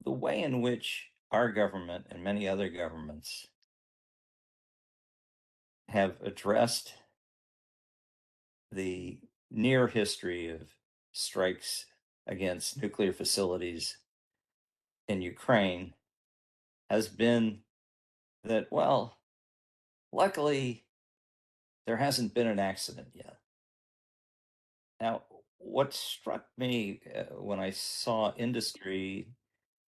the way in which our government and many other governments have addressed the near history of strikes against nuclear facilities in Ukraine has been that, well, luckily, there hasn't been an accident yet. Now, what struck me when I saw industry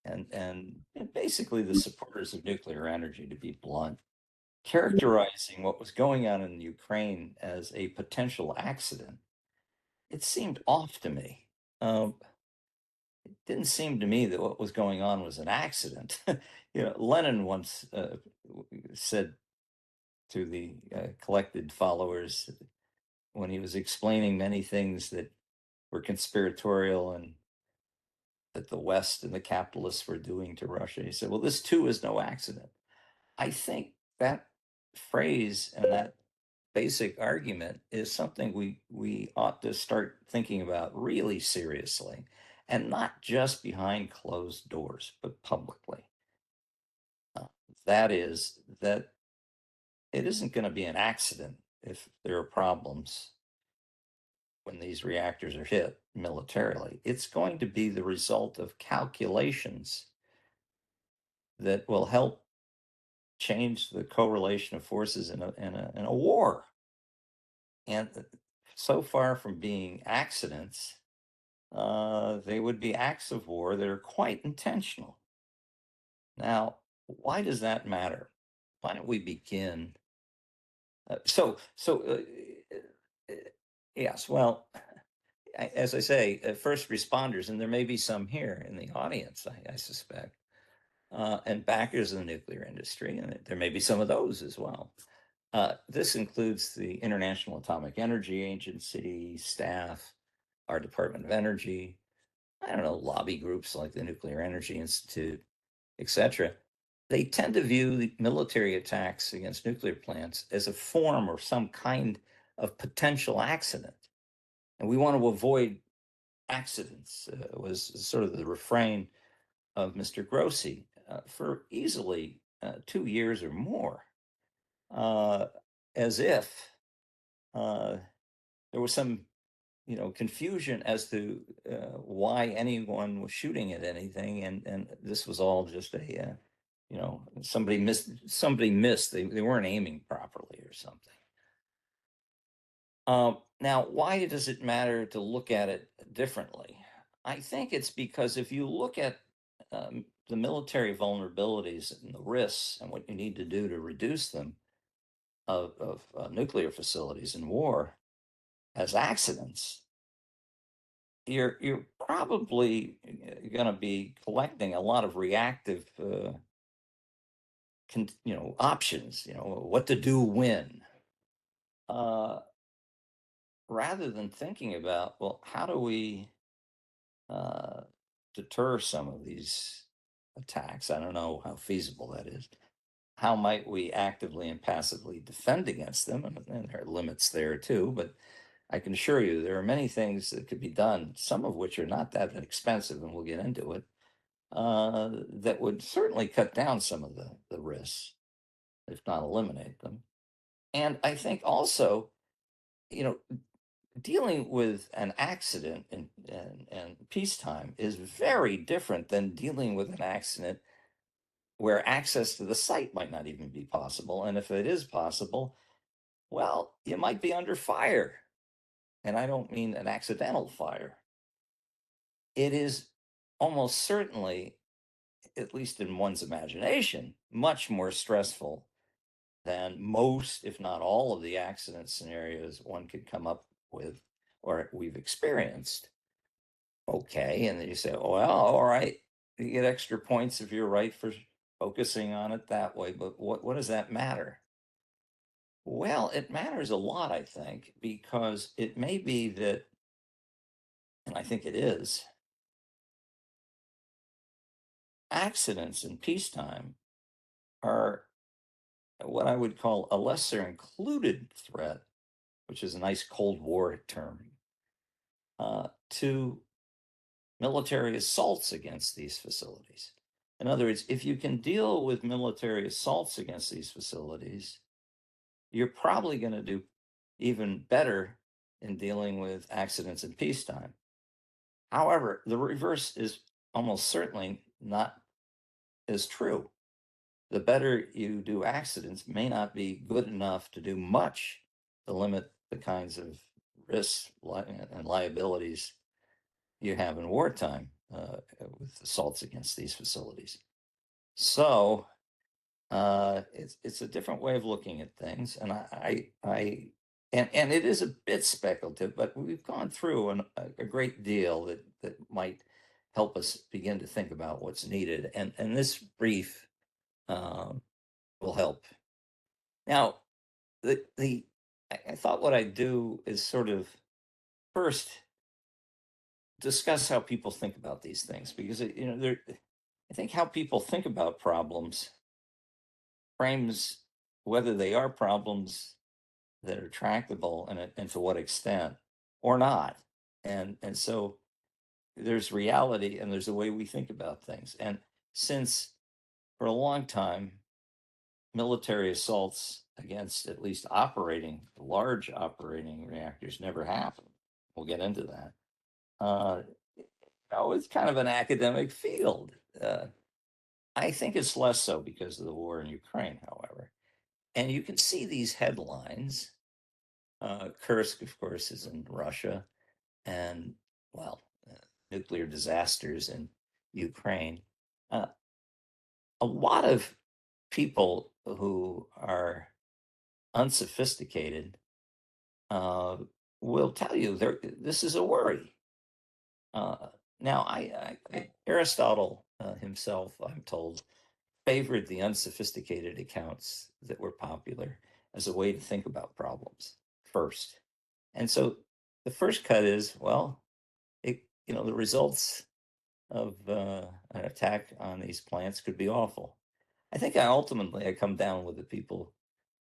and basically the supporters of nuclear energy, to be blunt, characterizing what was going on in Ukraine as a potential accident, it seemed off to me. It didn't seem to me that what was going on was an accident. Lenin once said to the collected followers when he was explaining many things that were conspiratorial and that the West and the capitalists were doing to Russia, he said, "Well, this too is no accident." I think that phrase and that basic argument is something we ought to start thinking about really seriously, and not just behind closed doors, but publicly. Uh, that is that it isn't going to be an accident if there are problems when these reactors are hit militarily. It's going to be the result of calculations that will help change the correlation of forces in a war. And so far from being accidents, they would be acts of war that are quite intentional. Now, why does that matter? Why don't we begin? Uh, yes, well, as I say, first responders, and there may be some here in the audience, I suspect, and backers of the nuclear industry, and there may be some of those as well. This includes the International Atomic Energy Agency staff, our Department of Energy, I don't know, lobby groups like the Nuclear Energy Institute, etc. They tend to view the military attacks against nuclear plants as a form or some kind of potential accident. And we want to avoid accidents, was sort of the refrain of Mr. Grossi for easily 2 years or more, uh, as if uh, there was some confusion as to why anyone was shooting at anything, and this was all just a somebody missed, they weren't aiming properly or something. Now, why does it matter to look at it differently? I think it's because if you look at the military vulnerabilities and the risks and what you need to do to reduce them of nuclear facilities in war as accidents, you're probably going to be collecting a lot of reactive options, what to do when, uh, rather than thinking about, well, how do we uh, deter some of these attacks? I don't know how feasible that is. How might we actively and passively defend against them? And there are limits there too, but I can assure you there are many things that could be done, some of which are not that expensive, and we'll get into it, that would certainly cut down some of the risks, if not eliminate them. And I think also, you know, dealing with an accident in peacetime is very different than dealing with an accident where access to the site might not even be possible. And if it is possible, well, you might be under fire. And I don't mean an accidental fire. It is almost certainly, at least in one's imagination, much more stressful than most, if not all, of the accident scenarios one could come up with or we've experienced. Okay. And then you say, well, all right, you get extra points if you're right for focusing on it that way. But what does that matter? Well, it matters a lot, I think, because it may be that, and I think it is, accidents in peacetime are what I would call a lesser included threat, which is a nice Cold War term, to military assaults against these facilities. In other words, if you can deal with military assaults against these facilities, you're probably going to do even better in dealing with accidents in peacetime. However, the reverse is almost certainly not as true. The better you do accidents may not be good enough to do much to limit the kinds of risks and liabilities you have in wartime with assaults against these facilities. So it's a different way of looking at things, and and it is a bit speculative, but we've gone through a great deal that might help us begin to think about what's needed, and this brief um, will help. Now, the I thought what I'd do is sort of first discuss how people think about these things because I think how people think about problems frames whether they are problems that are tractable and to what extent or not. And so there's reality and there's a way we think about things. And since for a long time, military assaults against at least large operating reactors never happened. We'll get into that. Uh, it's kind of an academic field. I think it's less so because of the war in Ukraine, however. And you can see these headlines. Kursk, of course, is in Russia, and well, nuclear disasters in Ukraine. Uh, a lot of people who are unsophisticated uh, will tell you this is a worry. Uh, now, Aristotle himself, I'm told, favored the unsophisticated accounts that were popular as a way to think about problems first. And so the first cut is, well, the results of an attack on these plants could be awful. I think I come down with the people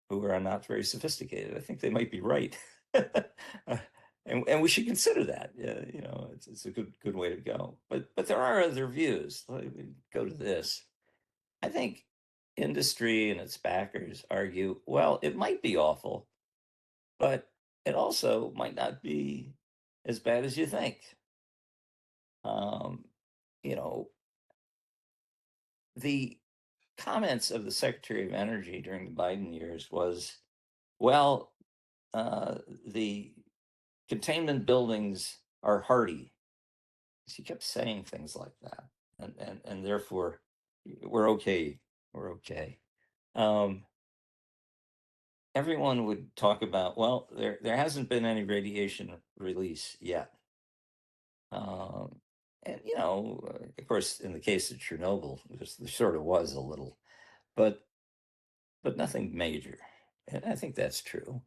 who are not very sophisticated. I think they might be right. And we should consider that. Yeah, it's a good way to go. But there are other views. Let me go to this. I think industry and its backers argue, well, it might be awful, but it also might not be as bad as you think. Um, you know, the comments of the Secretary of Energy during the Biden years was, well, the containment buildings are hardy. She kept saying things like that, and therefore we're okay. We're okay. Um, Everyone would talk about, well, there hasn't been any radiation release yet. Um, and of course, in the case of Chernobyl, there sort of was a little, but nothing major. And I think that's true.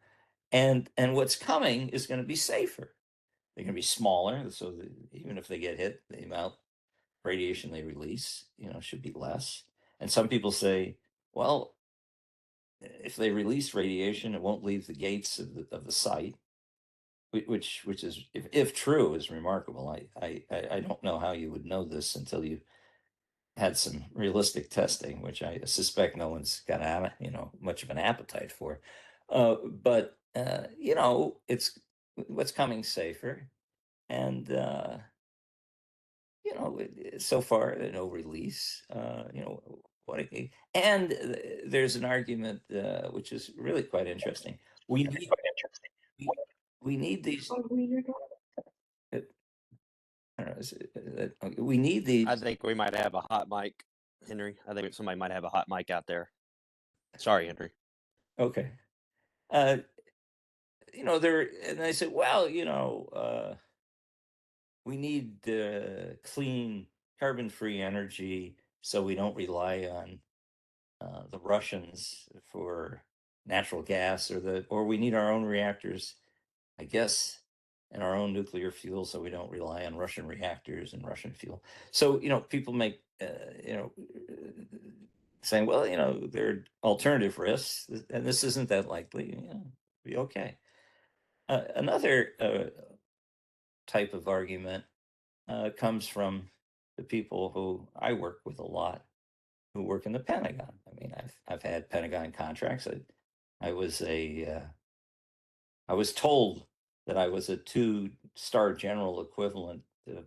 And what's coming is going to be safer. They're going to be smaller, so that even if they get hit, the amount of radiation they release, should be less. And some people say, well, if they release radiation, it won't leave the gates of the site, which is, if true, is remarkable. I don't know how you would know this until you had some realistic testing, which I suspect no one's got much of an appetite for. But it's what's coming safer, and so far no release. And there's an argument which is really quite interesting. We need we, we need these. uh, I don't know, we need I these. think we might have a hot mic, Henry. I think somebody might have a hot mic out there. Sorry, Henry. Okay. Uh, there, and I said, well, we need clean, carbon-free energy, so we don't rely on the Russians for natural gas, or we need our own reactors, I guess, and our own nuclear fuel, so we don't rely on Russian reactors and Russian fuel. So people make saying, well, there are alternative risks, and this isn't that likely. Be okay. Another type of argument comes from the people who I work with a lot. who work in the Pentagon. I mean, I've had Pentagon contracts. I was a I was told that I was a two-star general equivalent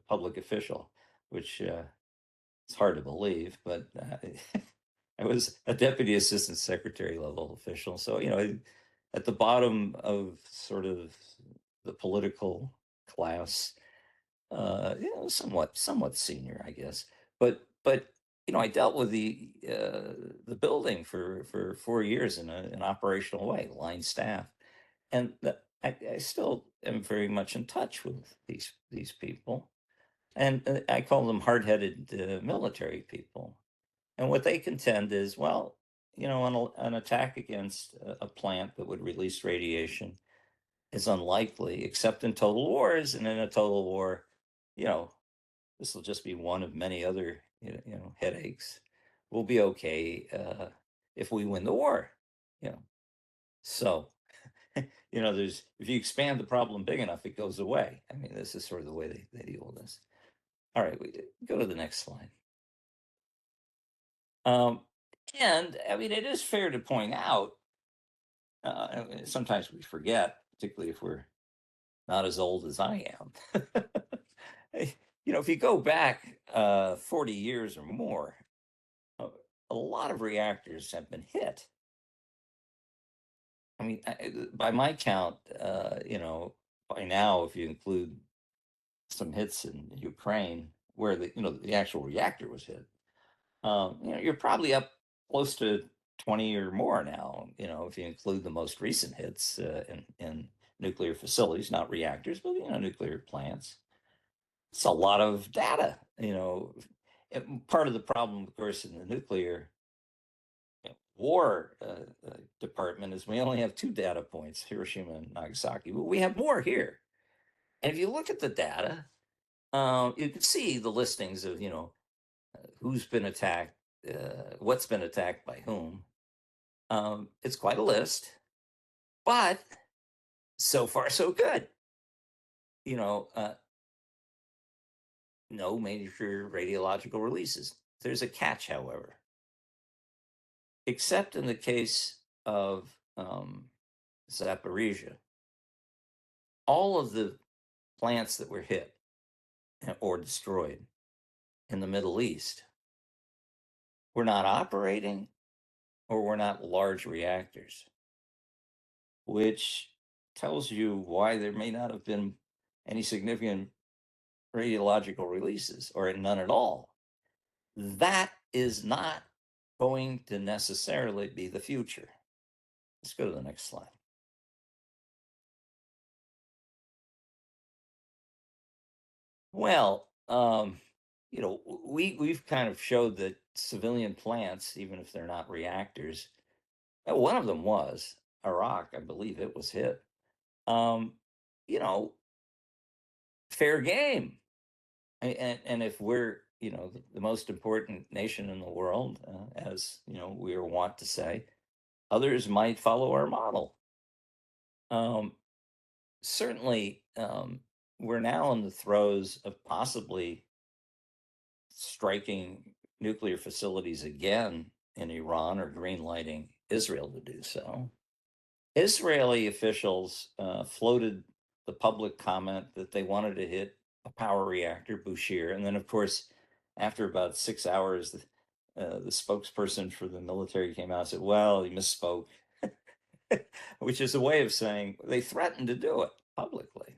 public official, which it's hard to believe, but I was a deputy assistant secretary level official. So, at the bottom of sort of the political class, somewhat senior, I guess. But I dealt with the building for 4 years in an operational way, line staff, and I still am very much in touch with these people, and I call them hard-headed military people. And what they contend is, well, an attack against a plant that would release radiation is unlikely, except in total wars. And in a total war, you know, this will just be one of many other, headaches. We'll be okay if we win the war. You know, so there's if you expand the problem big enough, it goes away. I mean, this is sort of the way they deal with this. All right, we go to the next slide. Um, and I mean, it is fair to point out. Sometimes we forget, particularly if we're not as old as I am. If you go back 40 years or more, a, a lot of reactors have been hit. I mean, by my count, by now, if you include some hits in Ukraine where the actual reactor was hit, you're probably up close to 20 or more now. If you include the most recent hits in nuclear facilities, not reactors, but nuclear plants. It's a lot of data. Part of the problem, of course, in the nuclear war department is we only have two data points, Hiroshima and Nagasaki, but we have more here. And if you look at the data, you can see the listings of who's been attacked, what's been attacked by whom. It's quite a list, but so far so good. You know, uh, no major radiological releases. There's a catch, however, except in the case of Zaporizhia. All of the plants that were hit or destroyed in the Middle East were not operating or were not large reactors, which tells you why there may not have been any significant radiological releases or none at all. That is not going to necessarily be the future. Let's go to the next slide. Well, we've kind of showed that civilian plants, even if they're not reactors, one of them was Iraq, I believe it was hit. Um, you know, Fair game. And if we're the most important nation in the world, as we are wont to say, others might follow our model. Um, Certainly, we're now in the throes of possibly striking nuclear facilities again in Iran or greenlighting Israel to do so. Israeli officials floated the public comment that they wanted to hit a power reactor, Bushehr. And then, of course, after about 6 hours, the spokesperson for the military came out and said, well, he misspoke, which is a way of saying they threatened to do it publicly.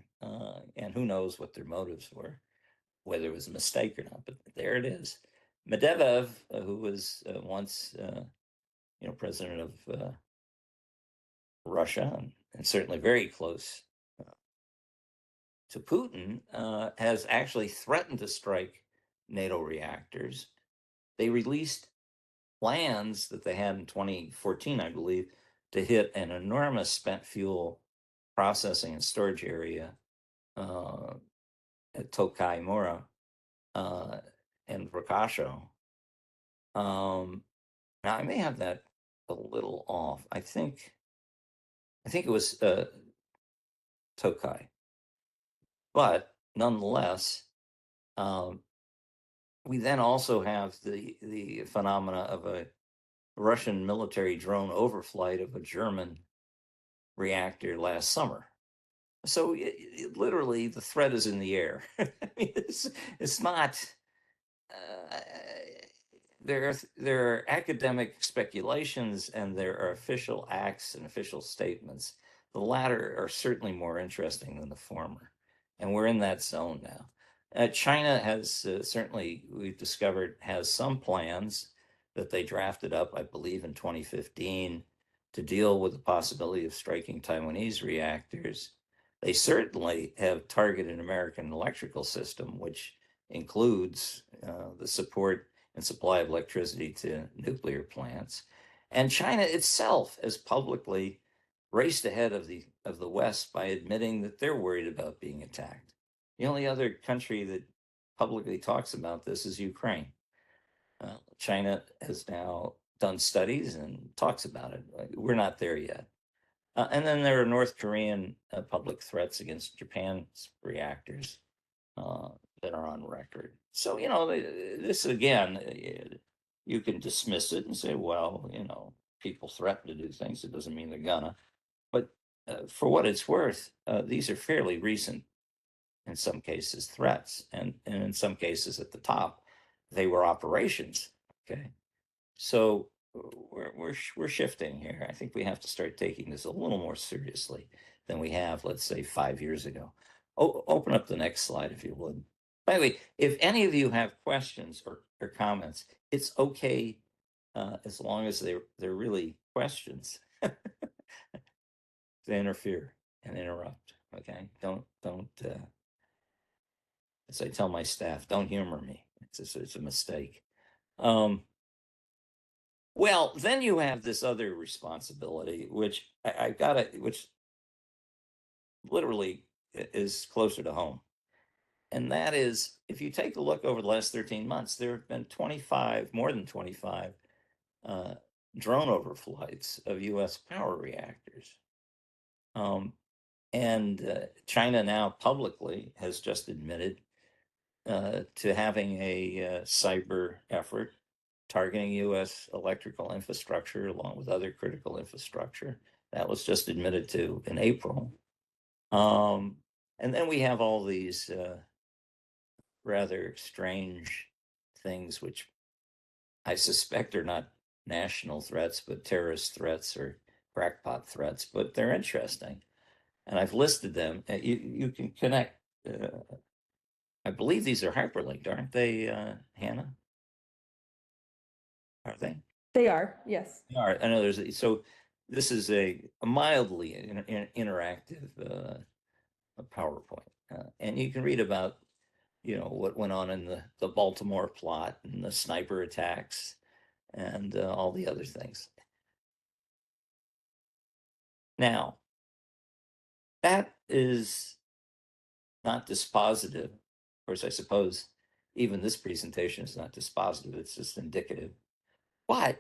And who knows what their motives were, whether it was a mistake or not, but there it is. Medvedev, who was once, president of Russia and certainly very close to Putin, has actually threatened to strike NATO reactors. They released plans that they had in 2014, I believe, to hit an enormous spent fuel processing and storage area uh, at Tokai Mora uh, and Rakasho. Now I may have that a little off. I think it was Tokai, but nonetheless, um, we then also have the phenomena of a Russian military drone overflight of a German reactor last summer. So literally, the threat is in the air. I mean, it's not. Uh, there are academic speculations and there are official acts and official statements. The latter are certainly more interesting than the former, and we're in that zone now. China has certainly, we've discovered, has some plans that they drafted up, I believe, in 2015 to deal with the possibility of striking Taiwanese reactors. They certainly have targeted American electrical system, which includes the support and supply of electricity to nuclear plants. And China itself has publicly raced ahead of the West by admitting that they're worried about being attacked. The only other country that publicly talks about this is Ukraine. China has now done studies and talks about it. We're not there yet. And then there are North Korean public threats against Japan's reactors uh, that are on record. So, this again, you can dismiss it and say, well, people threaten to do things. It doesn't mean they're gonna. But for what it's worth, these are fairly recent, in some cases, threats. And in some cases at the top, they were operations. Okay. So we're shifting here. I think we have to start taking this a little more seriously than we have, let's say, 5 years ago. Open up the next slide if you would. By the way, if any of you have questions or comments, it's okay as long as they're really questions to interfere and interrupt. Okay, don't. As I tell my staff, don't humor me. It's a mistake. Um, Well, then you have this other responsibility, which I got it, which literally is closer to home. And that is, if you take a look over the last 13 months, there have been 25, more than 25 uh, drone overflights of US power reactors. Um, and China now publicly has just admitted to having a cyber effort targeting U.S. electrical infrastructure along with other critical infrastructure. That was just admitted to in April. And then we have all these rather strange things, which I suspect are not national threats, but terrorist threats or crackpot threats, but they're interesting. And I've listed them. You can connect. I believe these are hyperlinked, aren't they, Hannah? Are they? They are, yes. All right, I know so this is a mildly interactive a PowerPoint, and you can read about what went on in the Baltimore plot and the sniper attacks and all the other things. Now, that is not dispositive. Of course, I suppose even this presentation is not dispositive, it's just indicative. But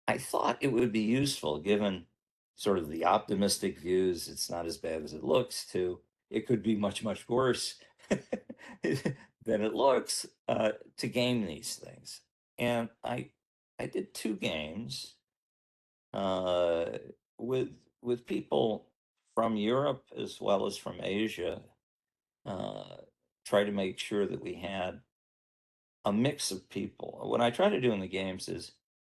I thought it would be useful, given sort of the optimistic views, it's not as bad as it looks, to it could be much, much worse than it looks, to game these things. And I did two games uh, with people from Europe as well as from Asia, uh, try to make sure that we had a mix of people. What I try to do in the games is,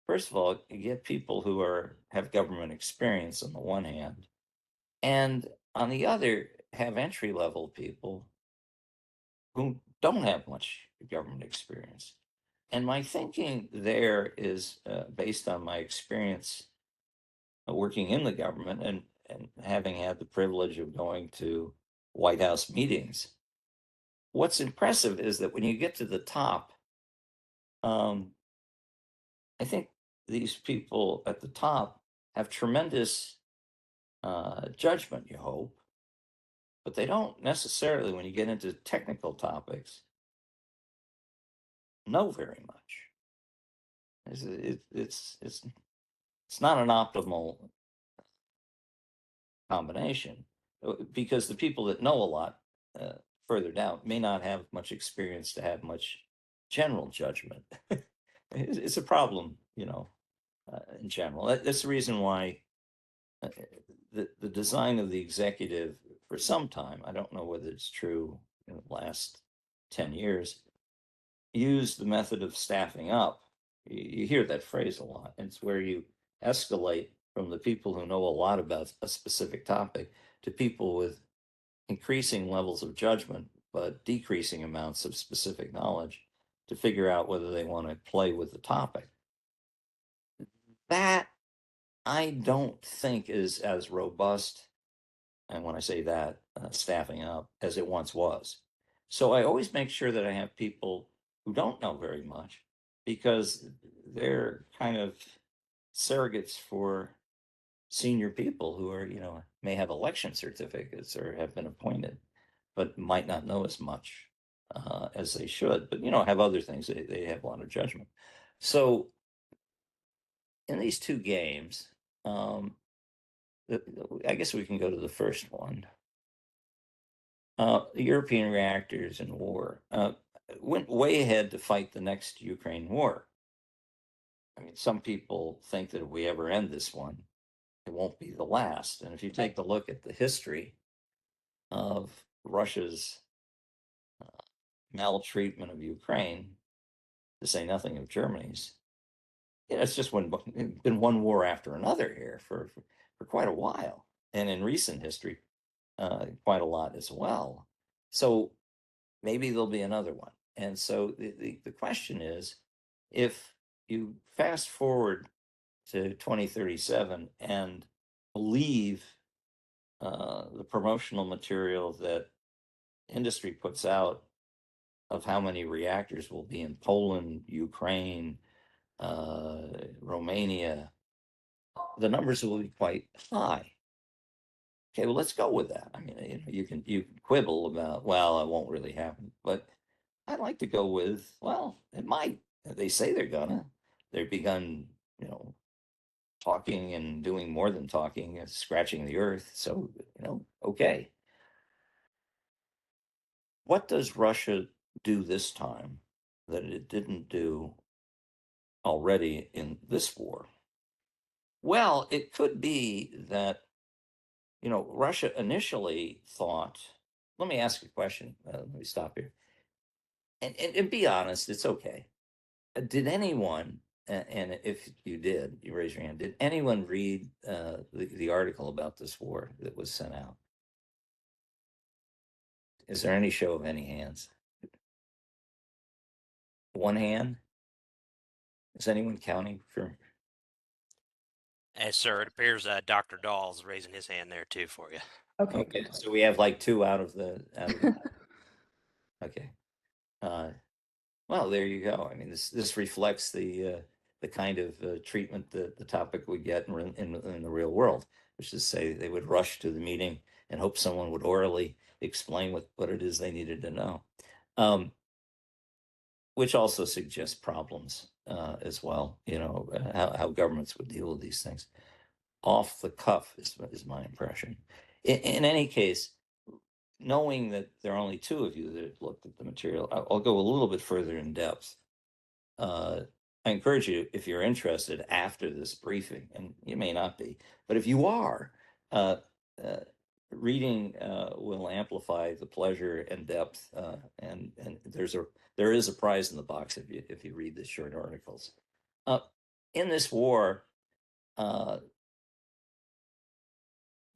first of all, get people who have government experience on the one hand, and on the other, have entry level people who don't have much government experience. And my thinking there is based on my experience working in the government and having had the privilege of going to White House meetings. What's impressive is that when you get to the top, um, I think these people at the top have tremendous judgment, you hope, but they don't necessarily, when you get into technical topics, know very much. It's not an optimal combination because the people that know a lot further down may not have much experience to have much general judgment. It's a problem, in general. That's the reason why uh, the design of the executive for some time, I don't know whether it's true in the last 10 years, used the method of staffing up. You hear that phrase a lot. And it's where you escalate from the people who know a lot about a specific topic to people with increasing levels of judgment, but decreasing amounts of specific knowledge to figure out whether they want to play with the topic. That I don't think is as robust, and when I say that, staffing up, as it once was. So I always make sure that I have people who don't know very much because they're kind of surrogates for senior people who are, may have election certificates or have been appointed, but might not know as much as they should, but, have other things. They have a lot of judgment. So in these two games, um, I guess we can go to the first one. The European reactors in war went way ahead to fight the next Ukraine war. I mean, some people think that if we ever end this one, it won't be the last. And if you take a look at the history of Russia's maltreatment of Ukraine, to say nothing of Germany's, it's just been one war after another here for quite a while. And in recent history, quite a lot as well. So maybe there'll be another one. And so the question is, if you fast forward to 2037 and believe the promotional material that industry puts out of how many reactors will be in Poland, Ukraine, Romania, the numbers will be quite high. Okay, well, let's go with that. I mean, you can quibble about, well, it won't really happen, but I'd like to go with, well, it might. They say they're gonna. They've begun, talking and doing more than talking, scratching the earth. So, okay. What does Russia do this time that it didn't do already in this war? Well, it could be that, Russia initially thought, let me ask a question. Let me stop here. And be honest, it's okay. Did anyone, and if you did, you raise your hand, did anyone read the article about this war that was sent out? Is there any show of any hands? One hand? Is anyone counting for? Yes, sir. It appears Dr. Dahl's raising his hand there too for you. Okay, Okay, good. so we have like two out of the. Okay. Uh, well, there you go. I mean, this reflects the kind of treatment that the topic would get in the real world, which is, say, they would rush to the meeting and hope someone would orally explain what it is they needed to know, um, which also suggests problems as well. How governments would deal with these things off the cuff is my impression. In any case, knowing that there are only two of you that looked at the material, I'll go a little bit further in depth. uh, I encourage you, if you're interested after this briefing, and you may not be, but if you are, uh, uh, reading will amplify the pleasure and depth. And there is a prize in the box if you read the short articles. Uh, in this war, uh,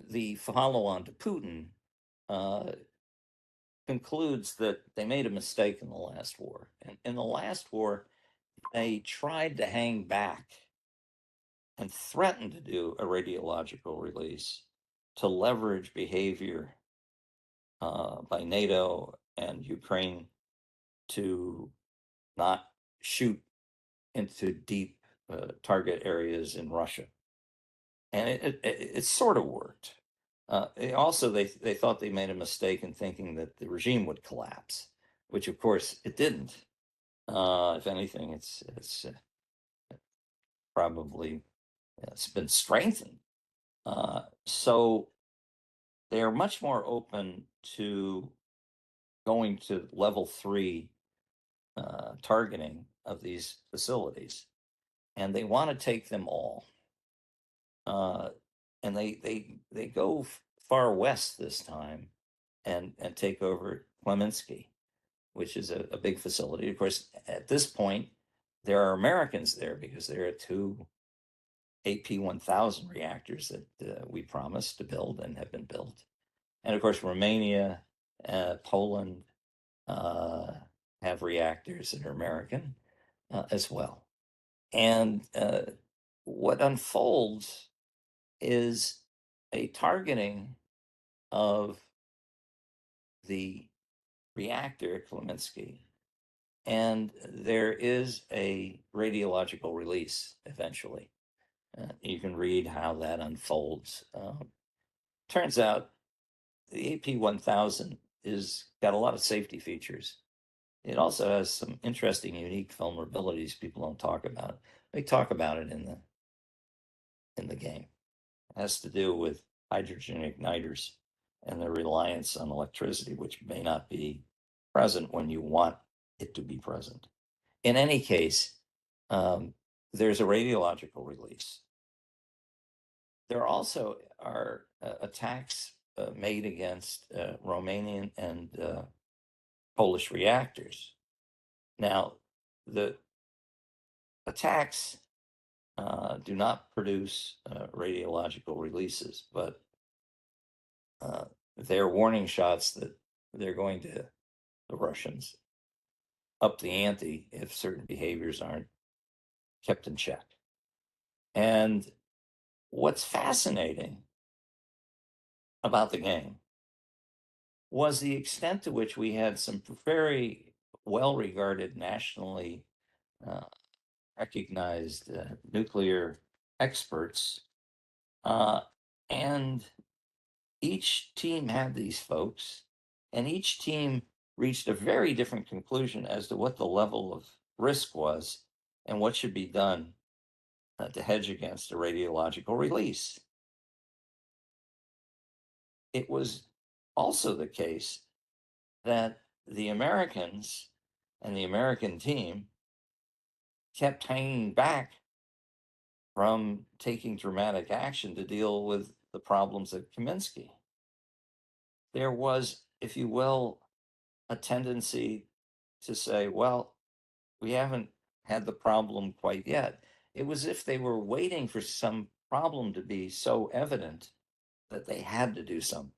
the follow-on to Putin uh, concludes that they made a mistake in the last war. And in the last war, they tried to hang back and threatened to do a radiological release to leverage behavior by NATO and Ukraine to not shoot into deep target areas in Russia. And it sort of worked. They thought they made a mistake in thinking that the regime would collapse, which of course it didn't. If anything, it's probably it's been strengthened. So they are much more open to going to level 3 targeting of these facilities, and they want to take them all. Uh, and they go far west this time, and take over Clemensky, which is a big facility. Of course, at this point, there are Americans there because there are two AP1000 reactors that we promised to build and have been built. And of course, Romania, Poland uh, have reactors that are American as well. And what unfolds is a targeting of the reactor at Klemensky. And there is a radiological release eventually. You can read how that unfolds. Turns out the AP1000 is got a lot of safety features. It also has some interesting, unique vulnerabilities people don't talk about. They talk about it in the game. It has to do with hydrogen igniters and their reliance on electricity, which may not be present when you want it to be present. In any case, um, there's a radiological release. There also are attacks made against Romanian and Polish reactors. Now, the attacks do not produce radiological releases, but uh, they're warning shots that they're going to, the Russians, up the ante if certain behaviors aren't kept in check. And what's fascinating about the game was the extent to which we had some very well regarded, nationally uh, recognized nuclear experts. Uh, and each team had these folks, and each team reached a very different conclusion as to what the level of risk was and what should be done to hedge against a radiological release. It was also the case that the Americans and the American team kept hanging back from taking dramatic action to deal with the problems at Kaminsky. There was, if you will, a tendency to say, well, we haven't had the problem quite yet. It was if they were waiting for some problem to be so evident that they had to do something.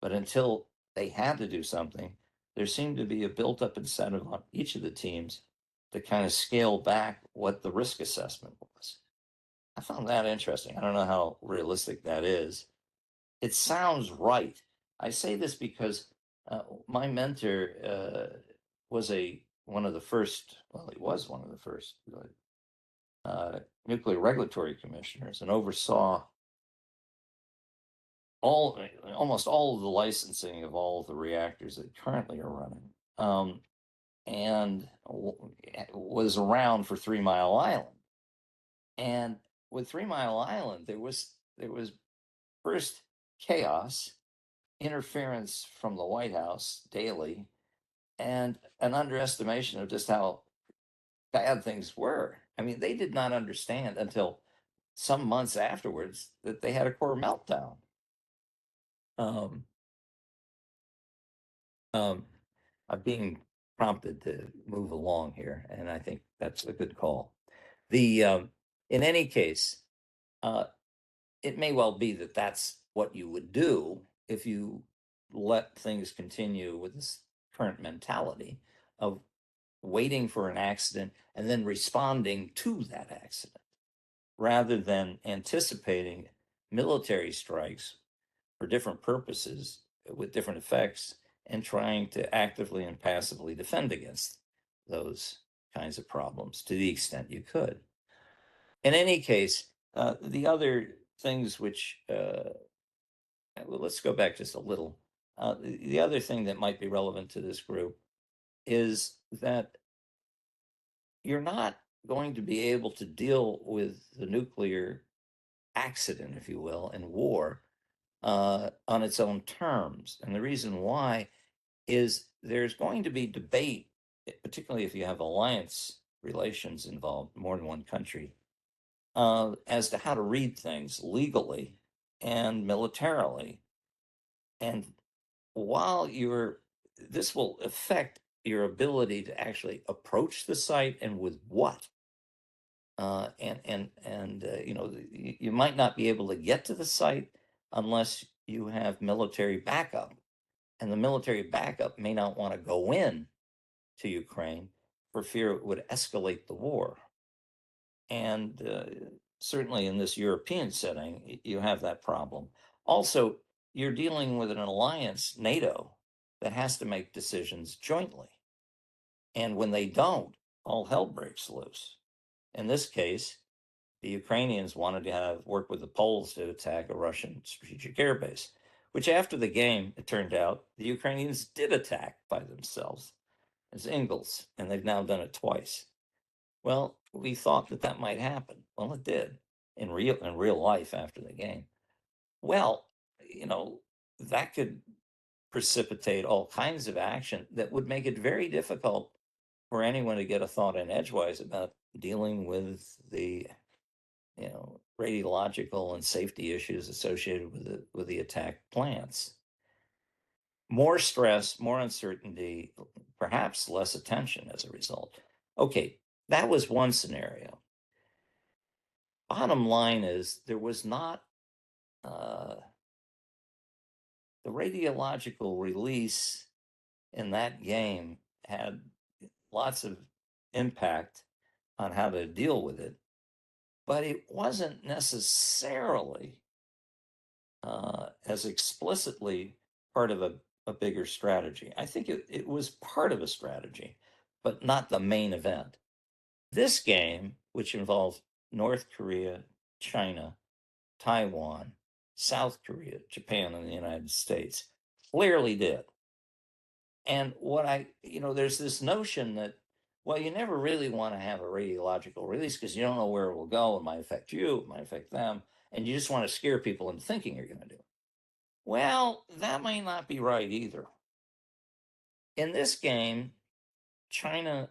But until they had to do something, there seemed to be a built up incentive on each of the teams to kind of scale back what the risk assessment was. I found that interesting. I don't know how realistic that is. It sounds right. I say this because my mentor was a one of the first. Well, he was one of the first nuclear regulatory commissioners, and oversaw almost all of the licensing of all of the reactors that currently are running, and was around for 3 Mile Island. And with 3 Mile Island, there was first chaos, interference from the White House daily, and an underestimation of just how bad things were. I mean, they did not understand until some months afterwards that they had a core meltdown. Um, um, I'm being prompted to move along here, and I think that's a good call. The In any case, uh, it may well be that that's what you would do if you let things continue with this current mentality of waiting for an accident and then responding to that accident rather than anticipating military strikes for different purposes with different effects and trying to actively and passively defend against those kinds of problems to the extent you could. In any case, the other things which, well, let's go back just a little. The other thing that might be relevant to this group is that you're not going to be able to deal with the nuclear accident, if you will, in war on its own terms. And the reason why is there's going to be debate particularly if you have alliance relations involved, more than one country, as to how to read things legally and militarily. And while this will affect your ability to actually approach the site and with what. You might not be able to get to the site unless you have military backup, and the military backup may not want to go in to Ukraine for fear it would escalate the war. And certainly in this European setting, you have that problem. Also, you're dealing with an alliance, NATO, that has to make decisions jointly. And when they don't, all hell breaks loose. In this case, the Ukrainians wanted to work with the Poles to attack a Russian strategic airbase, which after the game, it turned out the Ukrainians did attack by themselves as Ingalls, and they've now done it twice. Well, we thought that that might happen. Well, it did in real life after the game. Well, you know, that could precipitate all kinds of action that would make it very difficult for anyone to get a thought in edgewise about dealing with the radiological and safety issues associated with the attack plants. More stress, more uncertainty, perhaps less attention as a result. Okay, that was one scenario. Bottom line is there was not uh, the radiological release in that game had lots of impact on how to deal with it, but it wasn't necessarily as explicitly part of a bigger strategy. I think it was part of a strategy, but not the main event. This game, which involved North Korea, China, Taiwan, South Korea, Japan, and the United States, clearly did. And there's this notion that, well, you never really want to have a radiological release because you don't know where it will go. It might affect you, it might affect them. And you just want to scare people into thinking you're going to do it. Well, that might not be right either. In this game, China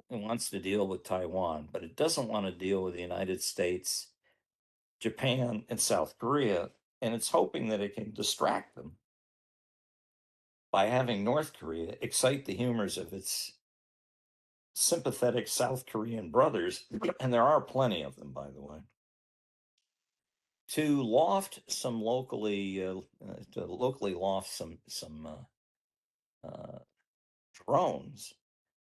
wants to deal with Taiwan, but it doesn't want to deal with the United States, Japan, and South Korea. And it's hoping that it can distract them by having North Korea excite the humors of its sympathetic South Korean brothers, and there are plenty of them, by the way, to loft some locally loft some drones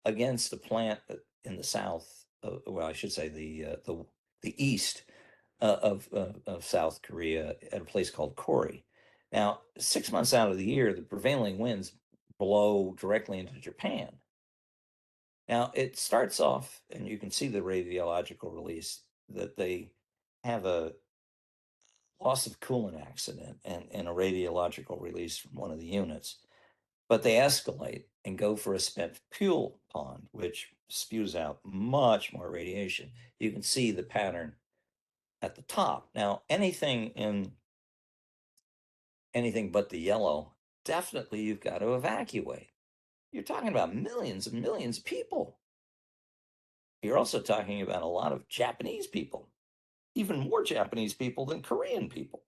against a plant in the south. Well, I should say the east of South Korea at a place called Kori. Now, 6 months out of the year, the prevailing winds blow directly into Japan. Now, it starts off, and you can see the radiological release that they have a loss of coolant accident and a radiological release from one of the units. But they escalate and go for a spent fuel pond, which spews out much more radiation. You can see the pattern at the top. Now, anything but the yellow, definitely you've got to evacuate. You're talking about millions and millions of people. You're also talking about a lot of Japanese people, even more Japanese people than Korean people.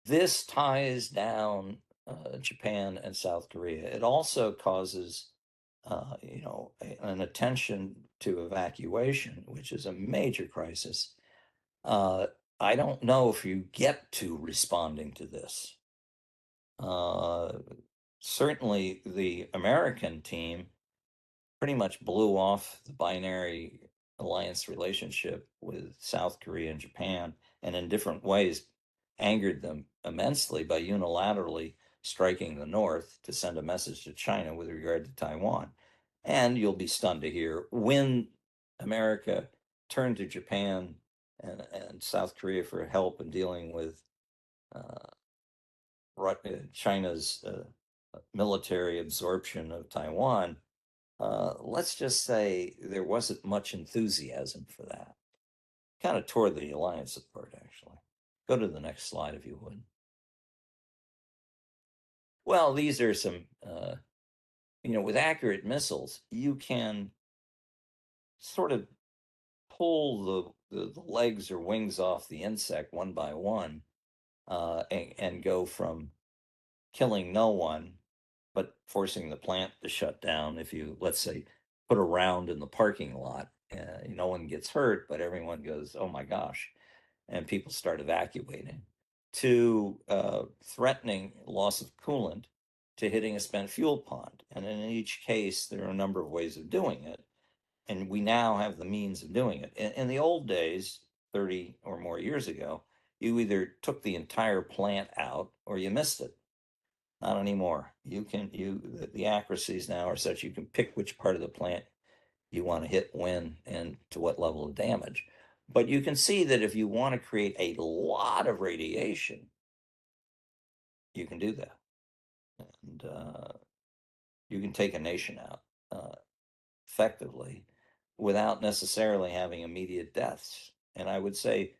This ties down Japan and South Korea. It also causes, an attention to evacuation, which is a major crisis. Uh, I don't know if you get to responding to this. Uh, Certainly, the American team pretty much blew off the binary alliance relationship with South Korea and Japan, and in different ways angered them immensely by unilaterally striking the North to send a message to China with regard to Taiwan. And you'll be stunned to hear when America turned to Japan and South Korea for help in dealing with uh, China's military absorption of Taiwan, let's just say there wasn't much enthusiasm for that. Kind of tore the alliance apart, actually. Go to the next slide, if you would. Well, these are some with accurate missiles, you can sort of pull the legs or wings off the insect one by one, and go from killing no one, but forcing the plant to shut down. If you, let's say, put a round in the parking lot, no one gets hurt, but everyone goes, "Oh my gosh," and people start evacuating, to threatening loss of coolant, to hitting a spent fuel pond. And in each case, there are a number of ways of doing it. And we now have the means of doing it. In the old days, 30 or more years ago, you either took the entire plant out or you missed it. Not anymore. The accuracies now are such you can pick which part of the plant you want to hit when and to what level of damage. But you can see that if you want to create a lot of radiation, you can do that. And you can take a nation out uh, effectively without necessarily having immediate deaths. And I would say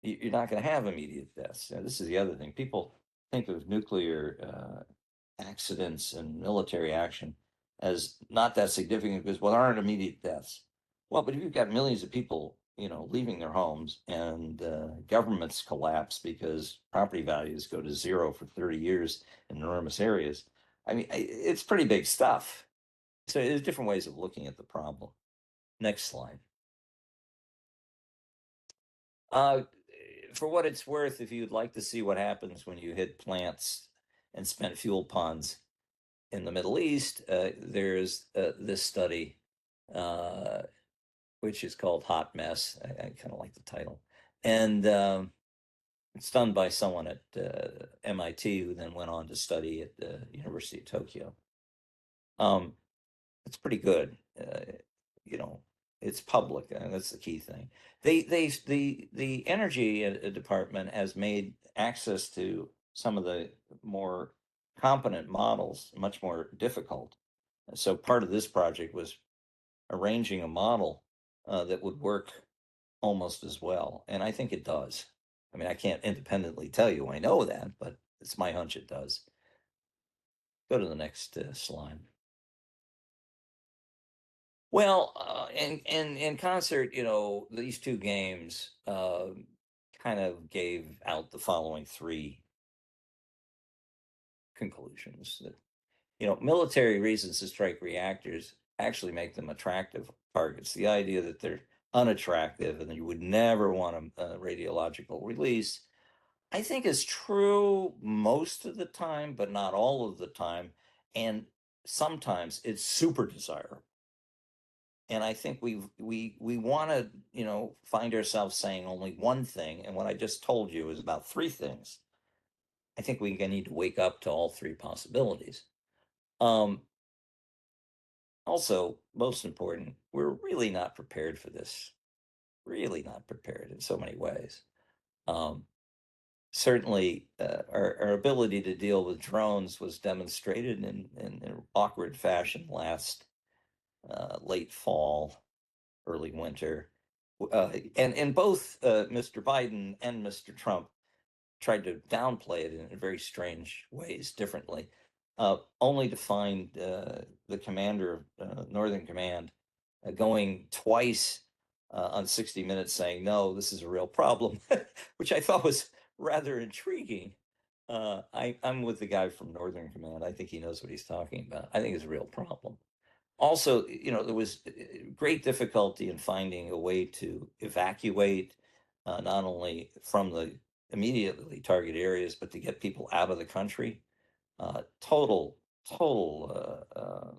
you're not going to have immediate deaths. Now, this is the other thing. People think of nuclear accidents and military action as not that significant because, well, there aren't immediate deaths. Well, but if you've got millions of people, leaving their homes, and governments collapse because property values go to zero for 30 years in enormous areas, I mean, it's pretty big stuff. So there's different ways of looking at the problem. Next slide. Uh, for what it's worth, if you'd like to see what happens when you hit plants and spent fuel ponds in the Middle East, there's this study, uh, which is called Hot Mess. I kind of like the title. And it's done by someone at MIT who then went on to study at the University of Tokyo. Um, it's pretty good. You know, it's public, and that's the key thing. The energy department has made access to some of the more competent models much more difficult. So part of this project was arranging a model that would work almost as well, and I think it does. I mean, I can't independently tell you I know that, but it's my hunch it does. Go to the next slide. Well, in concert, these two games kind of gave out the following three conclusions. That military reasons to strike reactors actually make them attractive targets. The idea that they're unattractive and that you would never want a radiological release, I think, is true most of the time, but not all of the time. And sometimes it's super desirable. And I think we want to find ourselves saying only one thing, and what I just told you is about three things. I think we need to wake up to all three possibilities. um Also, most important, we're really not prepared for this. Really not prepared in so many ways. um Certainly, our ability to deal with drones was demonstrated in an awkward fashion last late fall, early winter. And both Mr. Biden and Mr. Trump tried to downplay it in very strange ways, differently, only to find the commander of Northern Command going twice on 60 Minutes saying, no, this is a real problem, which I thought was rather intriguing. I'm with the guy from Northern Command. I think he knows what he's talking about. I think it's a real problem. Also, there was great difficulty in finding a way to evacuate, not only from the immediately target areas, but to get people out of the country. Total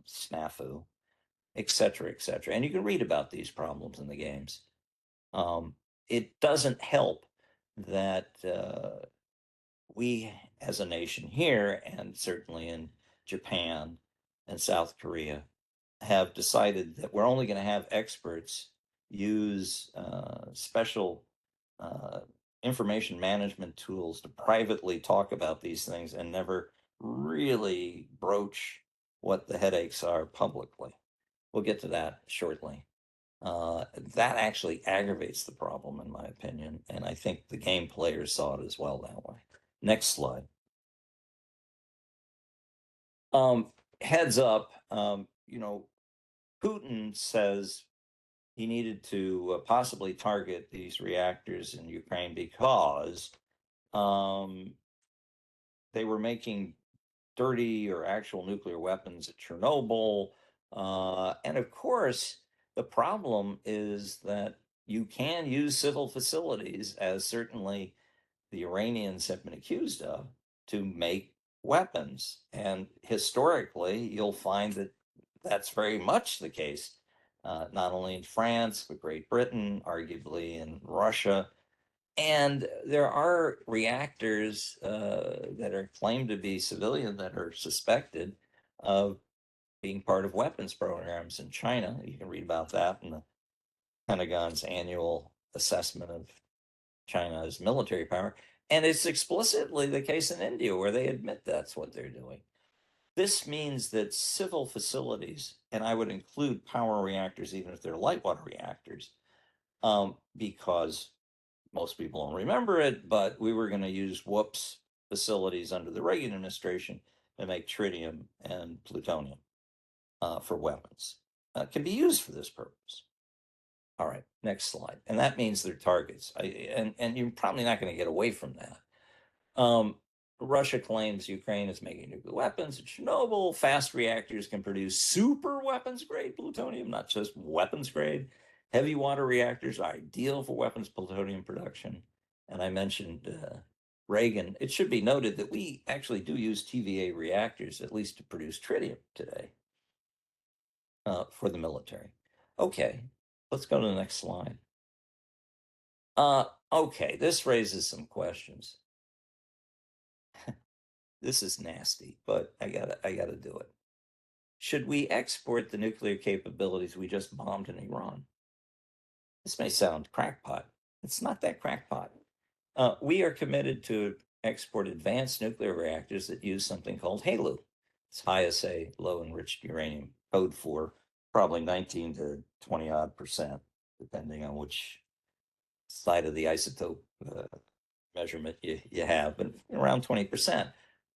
snafu, et cetera, et cetera. And you can read about these problems in the games. Um, it doesn't help that we, as a nation here, and certainly in Japan and South Korea, have decided that we're only going to have experts use special uh, information management tools to privately talk about these things and never really broach what the headaches are publicly. We'll get to that shortly. That actually aggravates the problem, in my opinion, and I think the game players saw it as well that way. Next slide. Um, heads up, Putin says he needed to possibly target these reactors in Ukraine because um, they were making dirty or actual nuclear weapons at Chernobyl. And of course, the problem is that you can use civil facilities, as certainly the Iranians have been accused of, to make weapons. And historically, you'll find that that's very much the case, not only in France, but Great Britain, arguably in Russia. And there are reactors that are claimed to be civilian that are suspected of being part of weapons programs in China. You can read about that in the Pentagon's annual assessment of China's military power. And it's explicitly the case in India, where they admit that's what they're doing. This means that civil facilities, and I would include power reactors, even if they're light water reactors, because most people don't remember it, but we were going to use whoops facilities under the Reagan administration to make tritium and plutonium for weapons. Can be used for this purpose. All right, next slide. And that means they're targets. And you're probably not going to get away from that. Um, Russia claims Ukraine is making nuclear weapons at Chernobyl. Fast reactors can produce super weapons grade plutonium, not just weapons grade. Heavy water reactors are ideal for weapons plutonium production. And I mentioned Reagan. It should be noted that we actually do use TVA reactors, at least to produce tritium today for the military. Okay, let's go to the next slide. Okay, this raises some questions. This is nasty, but I gotta do it. Should we export the nuclear capabilities we just bombed in Iran? This may sound crackpot. It's not that crackpot. We are committed to export advanced nuclear reactors that use something called HALEU. It's high assay, low enriched uranium, code for probably 19 to 20 odd percent, depending on which side of the isotope measurement you have, but around 20%.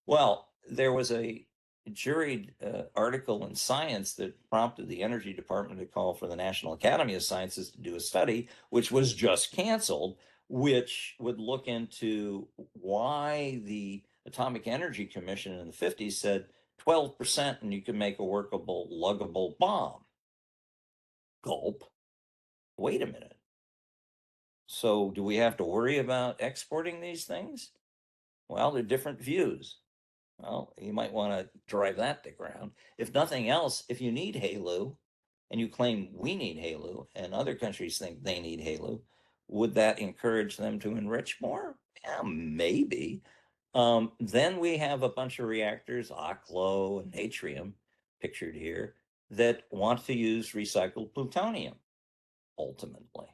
Well, there was a juried article in Science that prompted the Energy Department to call for the National Academy of Sciences to do a study, which was just canceled, which would look into why the Atomic Energy Commission in the 50s said 12% and you can make a workable, luggable bomb. Gulp. Wait a minute. So, do we have to worry about exporting these things? Well, they're different views. Well, you might want to drive that to ground. If nothing else, if you need HALEU and you claim we need HALEU and other countries think they need HALEU, would that encourage them to enrich more? Yeah, maybe. Then we have a bunch of reactors, Oklo and Natrium, pictured here, that want to use recycled plutonium ultimately.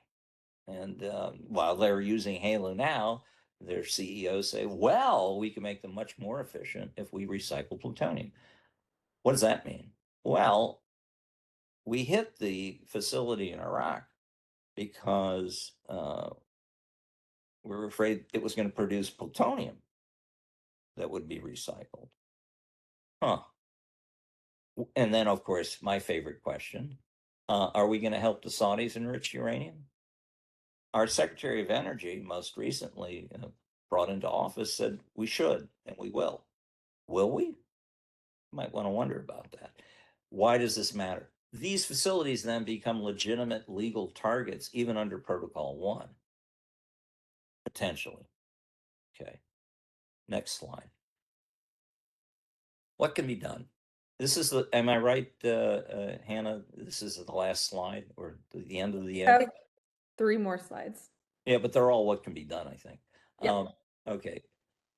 And while they're using Halo now, their CEOs say, well, we can make them much more efficient if we recycle plutonium. What does that mean? Well, we hit the facility in Iraq because we were afraid it was going to produce plutonium that would be recycled. Huh. And then, of course, my favorite question, are we going to help the Saudis enrich uranium? Our Secretary of Energy, most recently brought into office, said we should and we will. Will we? Might want to wonder about that. Why does this matter? These facilities then become legitimate legal targets, even under Protocol 1, potentially. Okay, next slide. What can be done? This is the, am I right, Hannah? This is the last slide or the end of the end? Three more slides. Yeah, but they're all what can be done, I think. Yep. Okay.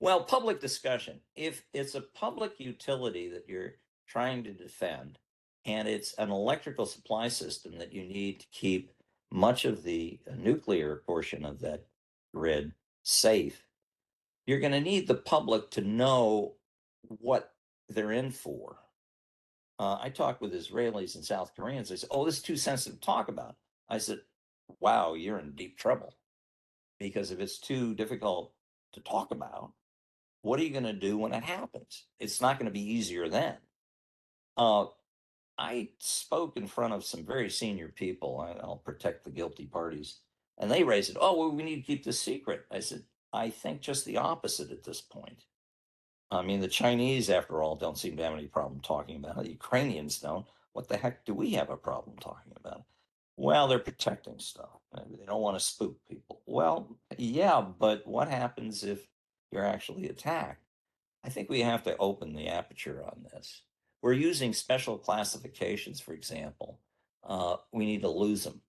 Well, public discussion. If it's a public utility that you're trying to defend, and it's an electrical supply system that you need to keep much of the nuclear portion of that grid safe, you're going to need the public to know what they're in for. I talked with Israelis and South Koreans. They said, oh, this is too sensitive to talk about. I said, wow, you're in deep trouble. Because if it's too difficult to talk about, what are you going to do when it happens? It's not going to be easier then. Uh, I spoke in front of some very senior people. I'll protect the guilty parties. And they raised it. Oh, well, we need to keep this secret. I said, I think just the opposite at this point. I mean, the Chinese, after all, don't seem to have any problem talking about it. The Ukrainians don't. What the heck do we have a problem talking about? Well, they're protecting stuff. They don't want to spook people. Well, yeah, but what happens if you're actually attacked? I think we have to open the aperture on this. We're using special classifications, for example. We need to lose them.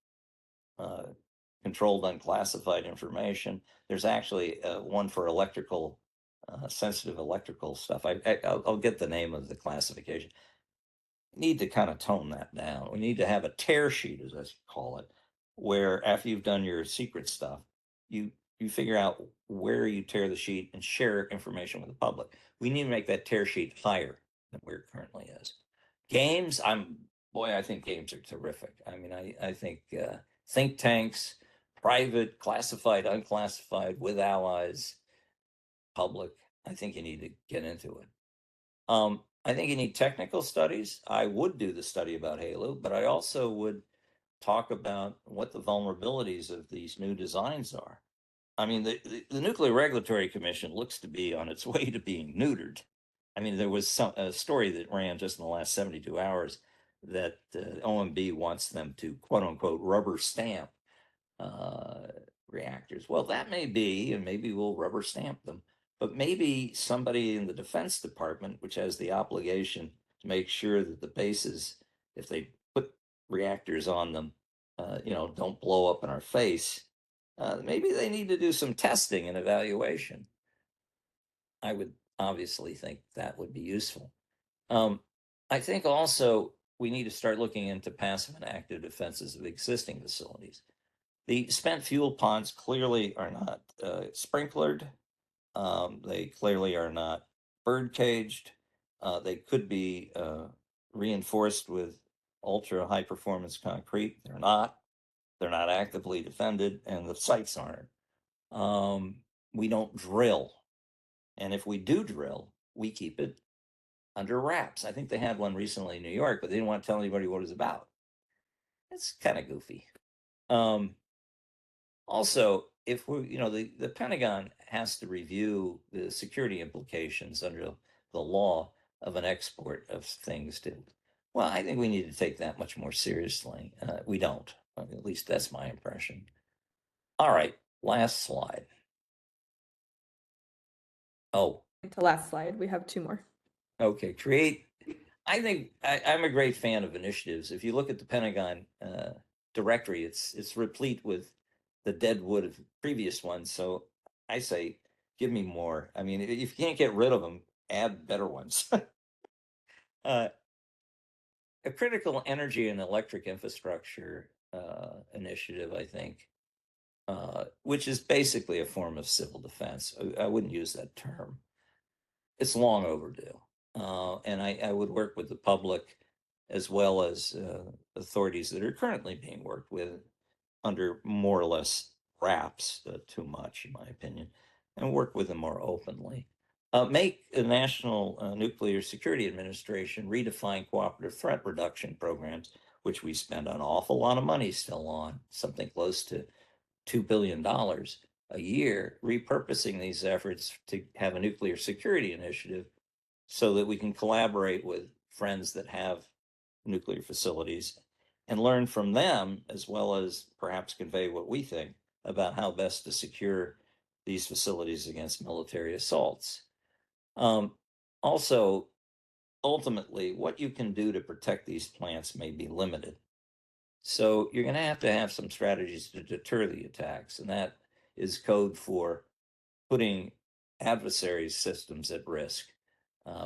Uh, Controlled unclassified information. There's actually one for electrical, sensitive electrical stuff. I'll get the name of the classification. Need to kind of tone that down. We need to have a tear sheet, as I call it, where after you've done your secret stuff, you you figure out where you tear the sheet and share information with the public. We need to make that tear sheet higher than where it currently is. Games, I think games are terrific. I mean, I think think tanks, private, classified, unclassified, with allies, public. I think you need to get into it. I think you need technical studies. I would do the study about Halo, but I also would talk about what the vulnerabilities of these new designs are. I mean, the Nuclear Regulatory Commission looks to be on its way to being neutered. I mean, there was a story that ran just in the last 72 hours that OMB wants them to, quote unquote, rubber stamp uh, reactors. Well, that may be, and maybe we'll rubber stamp them, but maybe somebody in the Defense Department, which has the obligation to make sure that the bases, if they put reactors on them, don't blow up in our face. Maybe they need to do some testing and evaluation. I would obviously think that would be useful. Um, I think also we need to start looking into passive and active defenses of existing facilities. The spent fuel ponds clearly are not sprinklered. They clearly are not bird caged. They could be reinforced with ultra high performance concrete. They're not. They're not actively defended, and the sites aren't. We don't drill. And if we do drill, we keep it under wraps. I think they had one recently in New York, but they didn't want to tell anybody what it was about. It's kind of goofy. Um, Also, if we, the Pentagon has to review the security implications under the law of an export of things to, well, I think we need to take that much more seriously. We don't. At least that's my impression. All right, last slide. Oh, To last slide, we have two more. okay. I think I'm a great fan of initiatives. If you look at the Pentagon directory, it's replete with the dead wood of previous ones. So I say, give me more. I mean, if you can't get rid of them, add better ones. uh, a critical energy and electric infrastructure initiative, I think, which is basically a form of civil defense. I wouldn't use that term. It's long overdue. And I would work with the public as well as authorities that are currently being worked with under more or less wraps, too much, in my opinion, and work with them more openly. Make the National Nuclear Security Administration redefine cooperative threat reduction programs, which we spend an awful lot of money still on, something close to $2 billion a year, repurposing these efforts to have a nuclear security initiative so that we can collaborate with friends that have nuclear facilities and learn from them, as well as perhaps convey what we think about how best to secure these facilities against military assaults. Um, Also, ultimately, what you can do to protect these plants may be limited. So you're going to have some strategies to deter the attacks, and that is code for putting adversaries' systems at risk,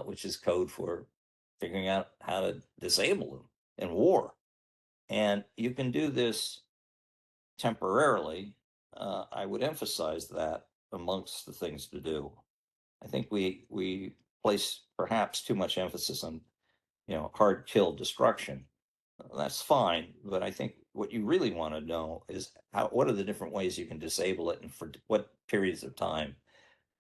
which is code for figuring out how to disable them in war. And you can do this temporarily. I would emphasize that amongst the things to do. I think we place perhaps too much emphasis on hard kill destruction. That's fine, but I think what you really want to know is what are the different ways you can disable it and for what periods of time.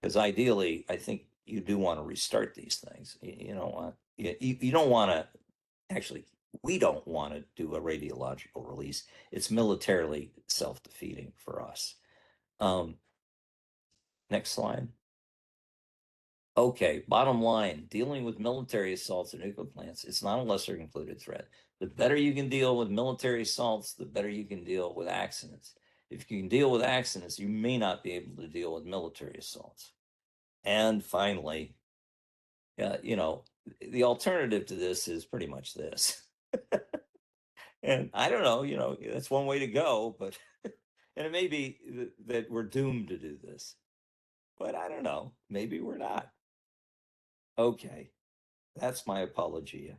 Because ideally, I think you do want to restart these things. You don't want to actually, we don't want to do a radiological release. It's militarily self-defeating for us. Next slide. Okay, bottom line, dealing with military assaults at nuclear plants, it's not a lesser included threat. The better you can deal with military assaults, the better you can deal with accidents. If you can deal with accidents, you may not be able to deal with military assaults. And finally, the alternative to this is pretty much this. And I don't know, that's one way to go, but and it may be that we're doomed to do this. But I don't know, maybe we're not. Okay, that's my apologia.